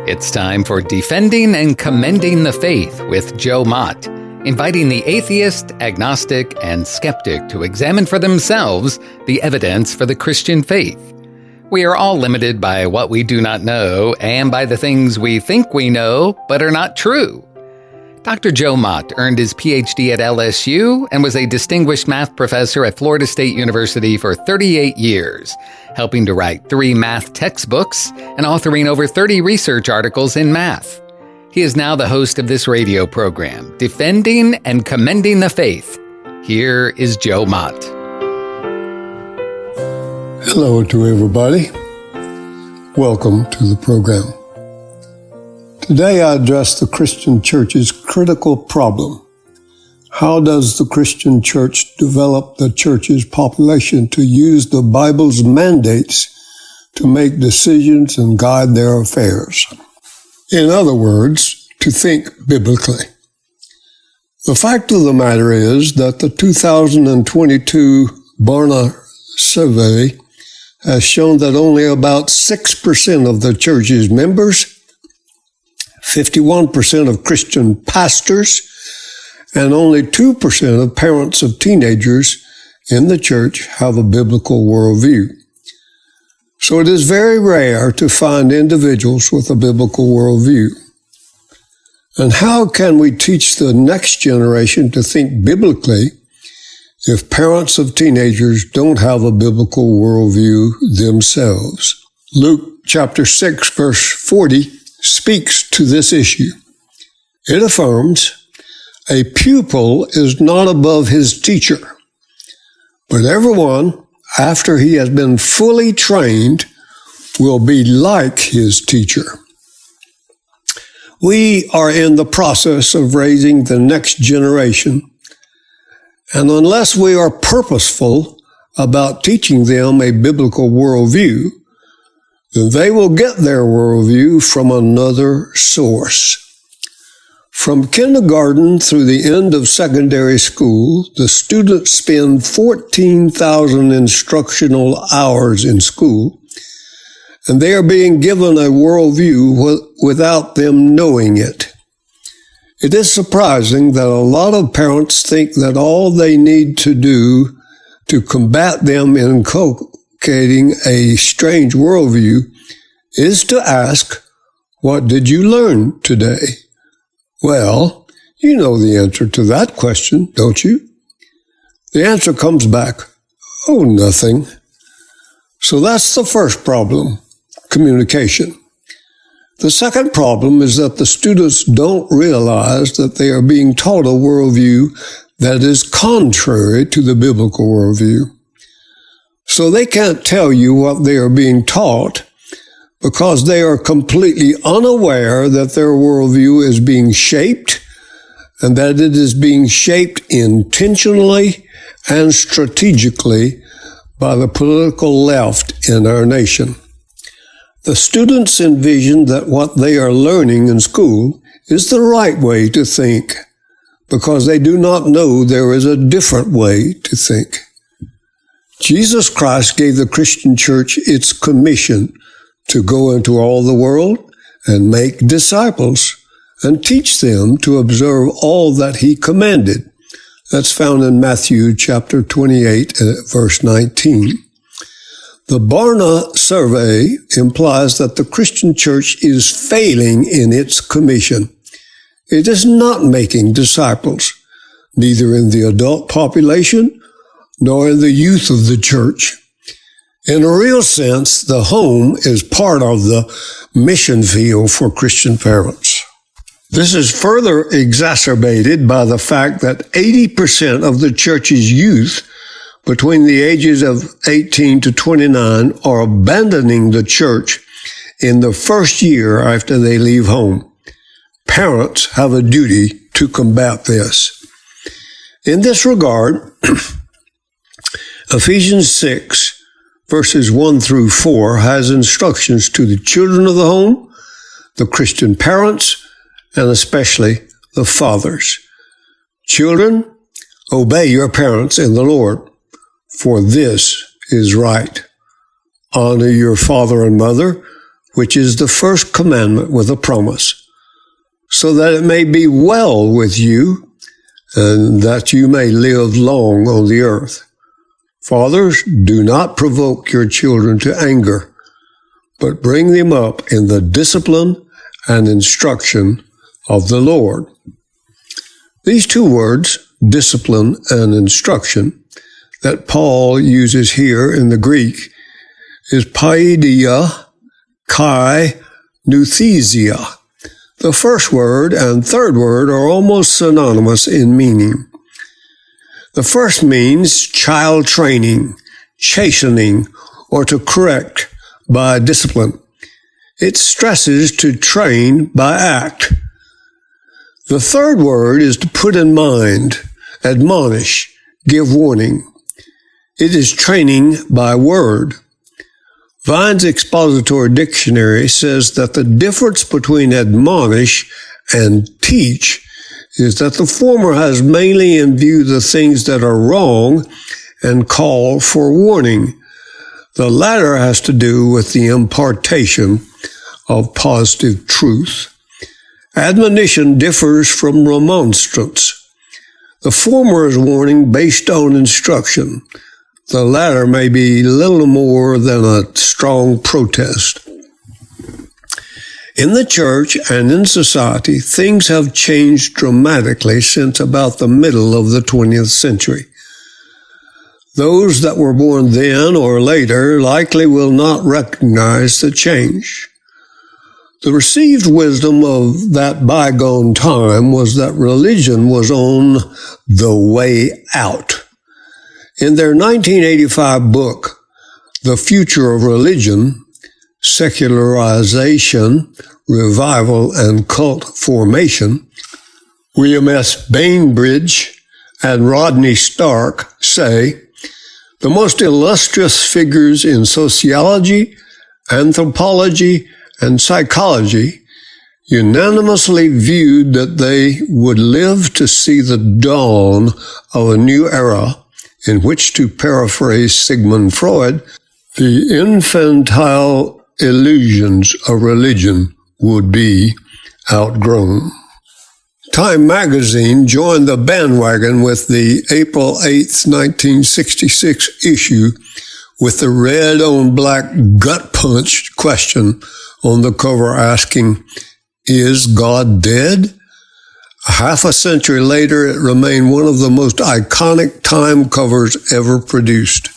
It's time for Defending and Commending the Faith with Joe Mott, inviting the atheist, agnostic, and skeptic to examine for themselves the evidence for the Christian faith. We are all limited by what we do not know and by the things we think we know but are not true. Dr. Joe Mott earned his PhD at LSU and was a distinguished math professor at Florida State University for 38 years, helping to write 3 math textbooks and authoring over 30 research articles in math. He is now the host of this radio program, Defending and Commending the Faith. Here is Joe Mott. Hello to everybody. Welcome to the program. Today I address the Christian church's critical problem. How does the Christian church develop the church's population to use the Bible's mandates to make decisions and guide their affairs? In other words, to think biblically. The fact of the matter is that the 2022 Barna survey has shown that only about 6% of the church's members, 51% of Christian pastors, and only 2% of parents of teenagers in the church have a biblical worldview. So it is very rare to find individuals with a biblical worldview. And how can we teach the next generation to think biblically if parents of teenagers don't have a biblical worldview themselves? Luke chapter 6, verse 40 speaks to this issue. It affirms, "A pupil is not above his teacher, but everyone, after he has been fully trained, will be like his teacher." We are in the process of raising the next generation, and unless we are purposeful about teaching them a biblical worldview, then they will get their worldview from another source. From kindergarten through the end of secondary school, the students spend 14,000 instructional hours in school, and they are being given a worldview without them knowing it. It is surprising that a lot of parents think that all they need to do to combat them inculcating a strange worldview is to ask, "What did you learn today?" Well, you know the answer to that question, don't you? The answer comes back, "Oh, nothing." So that's the first problem, communication. The second problem is that the students don't realize that they are being taught a worldview that is contrary to the biblical worldview. So they can't tell you what they are being taught because they are completely unaware that their worldview is being shaped and that it is being shaped intentionally and strategically by the political left in our nation. The students envision that what they are learning in school is the right way to think because they do not know there is a different way to think. Jesus Christ gave the Christian church its commission to go into all the world and make disciples and teach them to observe all that he commanded. That's found in Matthew chapter 28, verse 19. The Barna survey implies that the Christian church is failing in its commission. It is not making disciples, neither in the adult population nor in the youth of the church. In a real sense, the home is part of the mission field for Christian parents. This is further exacerbated by the fact that 80% of the church's youth between the ages of 18 to 29 are abandoning the church in the first year after they leave home. Parents have a duty to combat this. In this regard, Ephesians 6, verses 1 through 4 has instructions to the children of the home, the Christian parents, and especially the fathers. Children, obey your parents in the Lord, for this is right. Honor your father and mother, which is the first commandment with a promise, so that it may be well with you, and that you may live long on the earth. Fathers, do not provoke your children to anger, but bring them up in the discipline and instruction of the Lord. These two words, discipline and instruction, that Paul uses here in the Greek is paideia, kai, nouthesia. The first word and third word are almost synonymous in meaning. The first means child training, chastening, or to correct by discipline. It stresses to train by act. The third word is to put in mind, admonish, give warning. It is training by word. Vine's Expository Dictionary says that the difference between admonish and teach is that the former has mainly in view the things that are wrong and call for warning. The latter has to do with the impartation of positive truth. Admonition differs from remonstrance. The former is warning based on instruction. The latter may be little more than a strong protest. In the church and in society, things have changed dramatically since about the middle of the 20th century. Those that were born then or later likely will not recognize the change. The received wisdom of that bygone time was that religion was on the way out. In their 1985 book, The Future of Religion, Secularization, Revival, and Cult Formation, William S. Bainbridge and Rodney Stark say, the most illustrious figures in sociology, anthropology, and psychology unanimously viewed that they would live to see the dawn of a new era in which, to paraphrase Sigmund Freud, the infantile illusions of religion would be outgrown. Time magazine joined the bandwagon with the April 8, 1966 issue with the red on black gut punch question on the cover asking, "Is God dead?" A half a century later, it remained one of the most iconic Time covers ever produced.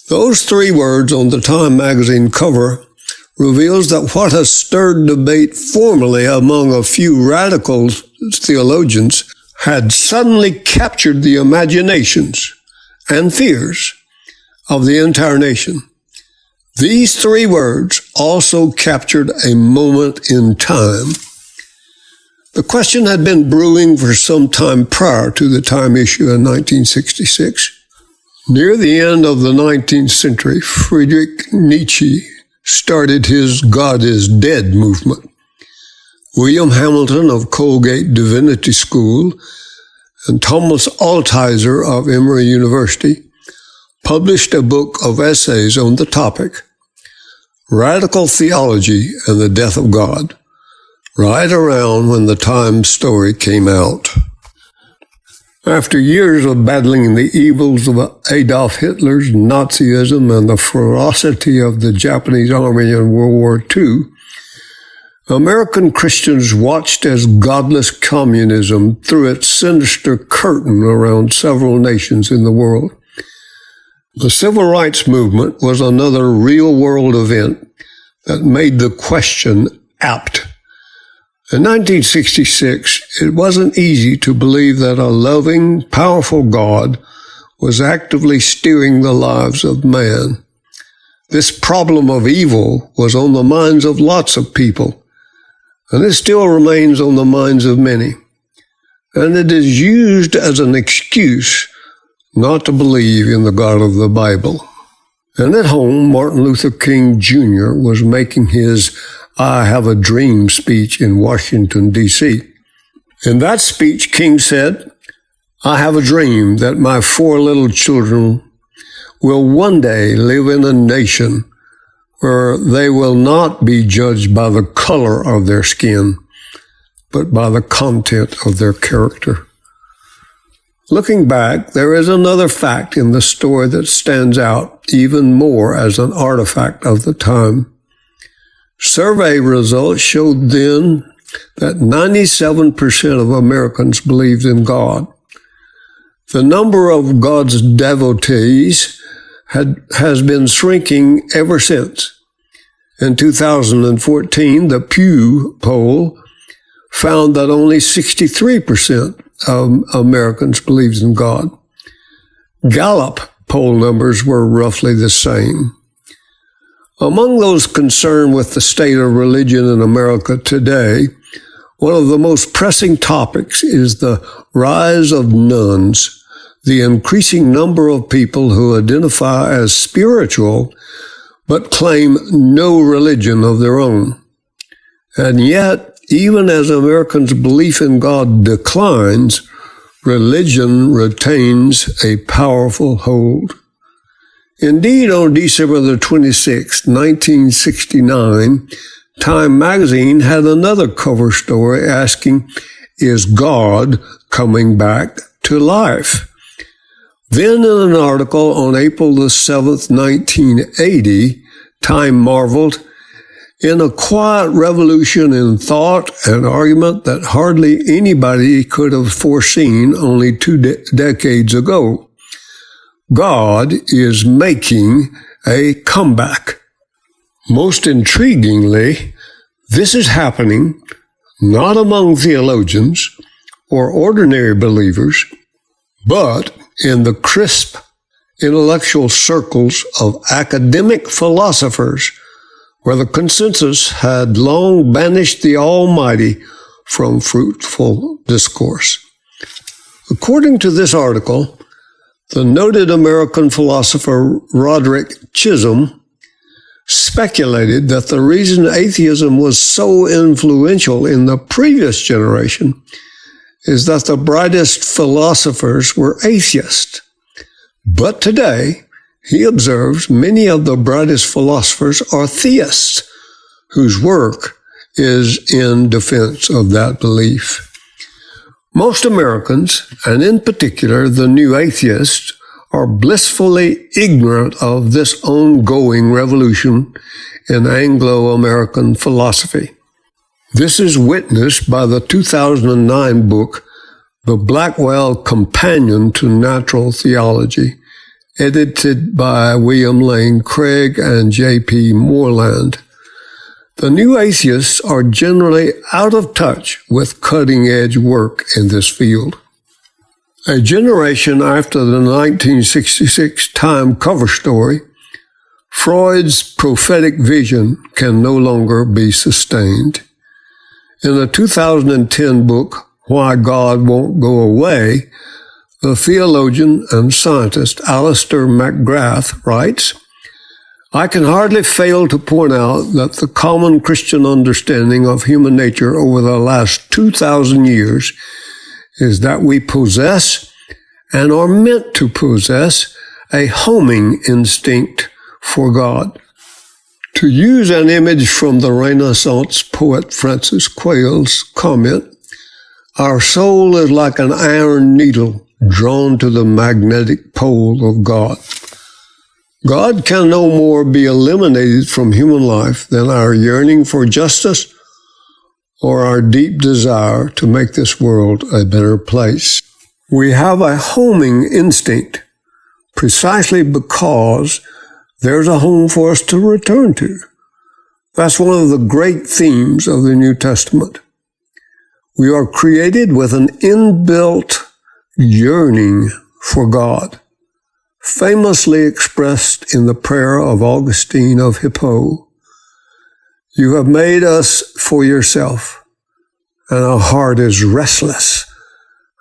Those three words on the Time magazine cover reveals that what has stirred debate formerly among a few radical theologians had suddenly captured the imaginations and fears of the entire nation. These three words also captured a moment in time. The question had been brewing for some time prior to the Time issue in 1966. Near the end of the 19th century, Friedrich Nietzsche started his God is Dead movement. William Hamilton of Colgate Divinity School and Thomas Altizer of Emory University published a book of essays on the topic, Radical Theology and the Death of God, right around when the Time story came out. After years of battling the evils of Adolf Hitler's Nazism and the ferocity of the Japanese army in World War II, American Christians watched as godless communism threw its sinister curtain around several nations in the world. The Civil Rights Movement was another real-world event that made the question apt. In 1966, it wasn't easy to believe that a loving, powerful God was actively steering the lives of man. This problem of evil was on the minds of lots of people, and it still remains on the minds of many. And it is used as an excuse not to believe in the God of the Bible. And at home, Martin Luther King Jr. was making his I Have a Dream speech in Washington, D.C. In that speech, King said, "I have a dream that my 4 little children will one day live in a nation where they will not be judged by the color of their skin, but by the content of their character. Looking back, there is another fact in the story that stands out even more as an artifact of the time. Survey results showed then that 97% of Americans believed in God. The number of God's devotees has been shrinking ever since. In 2014, the Pew poll found that only 63% of Americans believed in God. Gallup poll numbers were roughly the same. Among those concerned with the state of religion in America today, one of the most pressing topics is the rise of nuns, the increasing number of people who identify as spiritual but claim no religion of their own. And yet, even as Americans' belief in God declines, religion retains a powerful hold. Indeed, on December the 26th, 1969, Time magazine had another cover story asking, "Is God coming back to life?" Then in an article on April the 7th, 1980, Time marveled, "In a quiet revolution in thought and argument that hardly anybody could have foreseen only 2 decades ago, God is making a comeback." Most intriguingly, this is happening not among theologians or ordinary believers, but in the crisp intellectual circles of academic philosophers, where the consensus had long banished the Almighty from fruitful discourse. According to this article, the noted American philosopher Roderick Chisholm speculated that the reason atheism was so influential in the previous generation is that the brightest philosophers were atheists. But today, he observes, many of the brightest philosophers are theists, whose work is in defense of that belief. Most Americans, and in particular the new atheists, are blissfully ignorant of this ongoing revolution in Anglo-American philosophy. This is witnessed by the 2009 book, The Blackwell Companion to Natural Theology, edited by William Lane Craig and J.P. Moreland. The new atheists are generally out of touch with cutting-edge work in this field. A generation after the 1966 Time cover story, Freud's prophetic vision can no longer be sustained. In the 2010 book, Why God Won't Go Away, the theologian and scientist Alistair McGrath writes, "I can hardly fail to point out that the common Christian understanding of human nature over the last 2,000 years is that we possess and are meant to possess a homing instinct for God. To use an image from the Renaissance poet Francis Quayle's comment, our soul is like an iron needle drawn to the magnetic pole of God. God can no more be eliminated from human life than our yearning for justice or our deep desire to make this world a better place. We have a homing instinct precisely because there's a home for us to return to. That's one of the great themes of the New Testament. We are created with an inbuilt yearning for God, famously expressed in the prayer of Augustine of Hippo. You have made us for yourself, and our heart is restless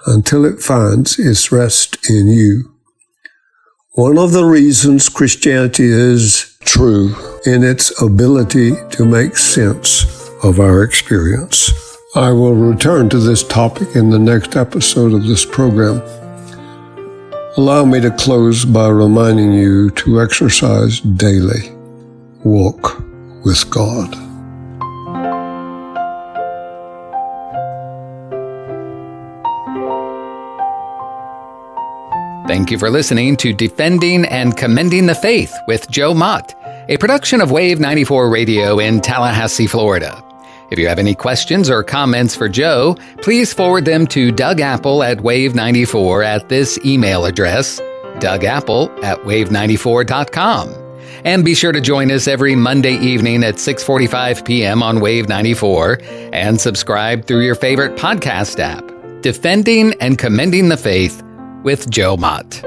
until it finds its rest in you. One of the reasons Christianity is true in its ability to make sense of our experience. I will return to this topic in the next episode of this program. Allow me to close by reminding you to exercise daily. walk with God. Thank you for listening to Defending and Commending the Faith with Joe Mott, a production of Wave 94 Radio in Tallahassee, Florida. If you have any questions or comments for Joe, please forward them to Doug Apple at Wave94 at this email address, dougapple@wave94.com. And be sure to join us every Monday evening at 6:45 p.m. on Wave 94 and subscribe through your favorite podcast app. Defending and Commending the Faith with Joe Mott.